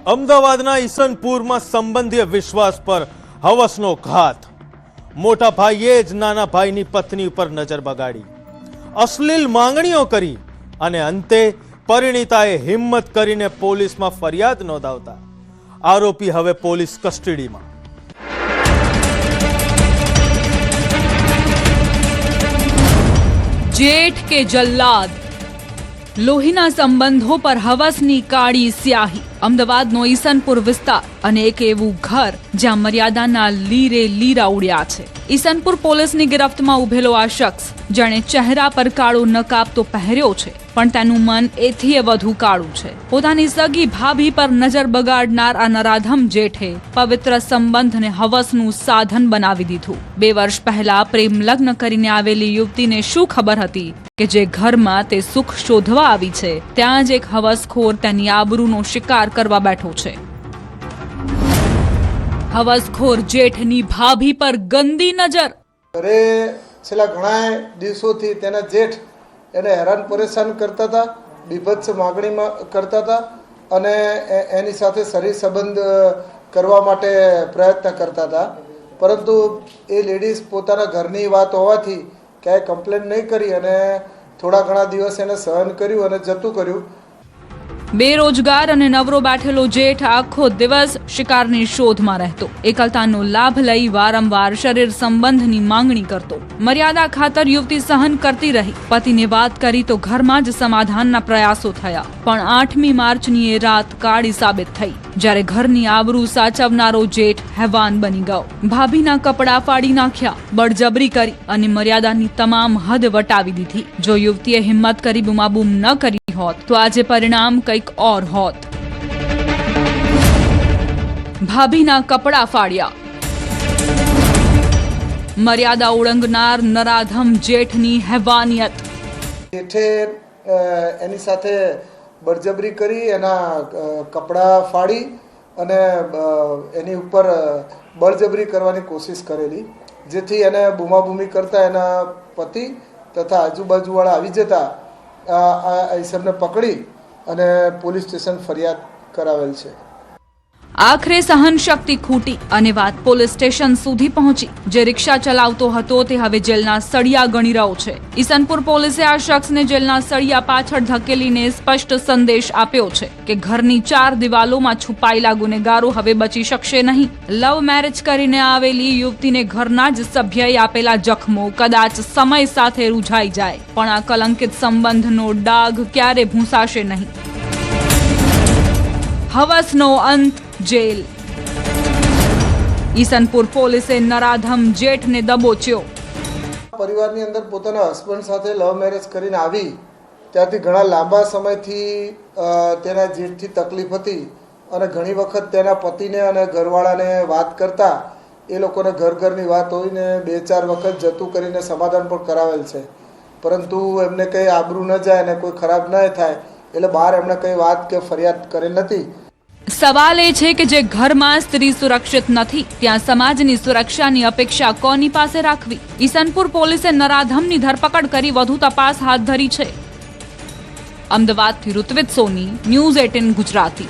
અમદાવાદના ઈસનપુરમાં સંબંધીય વિશ્વાસ પર હવસનો ઘાત। મોટા ભાઈએ જ નાના ભાઈની પત્ની ઉપર નજર બગાડી, અશ્લીલ માંગણીઓ કરી અને અંતે પરિણીતાએ હિંમત કરીને પોલીસમાં ફરિયાદ નોંધાવતા આરોપી હવે પોલીસ કસ્ટડીમાં। जेठ के जल्लाद, लोहीना संबंधों पर हवसनी काળી સ્યાહી। અમદાવાદનો ઈસનપુર વિસ્તાર અને એક એવું ઘર જ્યાં મર્યાદાના લીરે લીરા ઉડ્યા છે। ઈસનપુર પોલીસની ગિરફ્તમાં ઉભેલો આ શખ્સ જેણે ચહેરા પર કાળો નકાબ તો પહેર્યો છે, પણ તેનું મન એથીય વધુ કાળું છે। પોતાની સગી ભાભી પર નજર બગાડનાર આ નરાધમ જેઠે પવિત્ર સંબંધને હવસનું સાધન બનાવી દીધું। 2 વર્ષ પહેલા પ્રેમ લગ્ન કરીને આવેલી યુવતીને શું ખબર હતી કે જે ઘરમાં તે સુખ શોધવા આવી છે ત્યાં જ એક હવસખોર તેની આબરૂનો શિકાર કરવા બેઠો છે। હવસખોર જેઠની ભાભી પર ગંદી નજર। અરે છેલ્લા ઘણા દિવસોથી તેના જેઠ એને હેરાન પરેશાન કરતા હતા, બીભત્સ માગણી કરતા હતા અને એની સાથે શરીર સંબંધ કરવા માટે પ્રયત્ન કરતા હતા। પરંતુ એ લેડીઝ પોતાના ઘરની વાત હોવાથી ક્યાંય કમ્પ્લેન નહીં કરી અને થોડા ઘણા દિવસ એને સહન કર્યું અને જતું કર્યું। બેરોજગાર અને નવરો બેઠેલો જેઠ આખો દિવસ શિકારની શોધમાં રહેતો, એકલતાનો લાભ લઈ વારંવાર શરીર સંબંધની માંગણી કરતો। મર્યાદા ખાતર યુવતી સહન કરતી રહી। પતિને વાત કરી તો ઘરમાં જ સમાધાનના પ્રયાસો થયા, પણ 8મી માર્ચની એ રાત કાળી સાબિત થઈ જ્યારે ઘરની આબરૂ સાચવનારો જેઠ હેવાન બની ગયો। ભાભીના કપડાં ફાડી નાખ્યા, બળજબરી કરી અને મર્યાદાની તમામ હદ વટાવી દીધી। જો યુવતીએ હિંમત કરી બૂમાબૂમ ન કરી હોત તો આજે પરિણામ કંઈક ઓર હોત। ભાભીના કપડા ફાડ્યા, મર્યાદા ઉલ્લંઘનાર નરાધમ જેઠની હેવાનિયત। જેઠે એની સાથે બળજબરી કરી, એના કપડા ફાડી અને એની ઉપર બળજબરી કરવાની કોશિશ કરેલી, જેથી એને બૂમાબૂમી કરતા એના પતિ તથા આજુબાજુવાળા આવી જતા આ ઈસમને પકડી અને પોલીસ સ્ટેશન ફરિયાદ કરાવેલ છે। આખરે સહન શક્તિ ખૂટી અને વાત પોલીસ સ્ટેશન સુધી પહોંચી। જે રિક્ષા ચલાવતો હતો તે હવે જેલના સળિયા ગણી રહ્યો છે। ઈસનપુર પોલીસે આ શખ્સને જેલના સળિયા પાછળ ધકેલીને સ્પષ્ટ સંદેશ આપ્યો છે કે ઘરની 4 દિવાલોમાં છુપાયેલા ગુનેગારો હવે બચી શકશે નહીં। લવ મેરેજ કરીને આવેલી યુવતીને ઘરના જ સભ્યએ આપેલા જખમો કદાચ સમય સાથે રૂઝાઈ જાય, પણ આ કલંકિત સંબંધનો ડાઘ ક્યારે ભૂંસાશે નહીં। હવસનો અંત જેલ। ઈસનપુર પોલીસે નરાધમ જેઠને દબોચ્યો। પરિવારની અંદર પોતાના હસબન્ડ સાથે લવ મેરેજ કરીને આવી ત્યારથી ઘણા લાંબા સમયથી તેના જેઠથી તકલીફ હતી અને ઘણી વખત તેના પતિને અને ઘરવાળાને વાત કરતા એ લોકોને ઘરની વાત હોઈને 2-4 વખત જતું કરીને સમાધાન પણ કરાવેલ છે, પરંતુ એમને કંઈ આબરૂ ન જાય અને કોઈ ખરાબ ન થાય એટલે બહાર એમણે કંઈ વાત કે ફરિયાદ કરેલ નથી। સવાલ એ છે કે જે ઘરમાં સ્ત્રી સુરક્ષિત નથી ત્યાં સમાજની સુરક્ષાની અપેક્ષા કોની પાસે રાખવી? ઈસનપુર પોલીસે નરાધમની ધરપકડ કરી વધુ તપાસ હાથ ધરી છે। અમદાવાદથી ઋત્વિજ સોની, ન્યૂઝ 18 ગુજરાતી।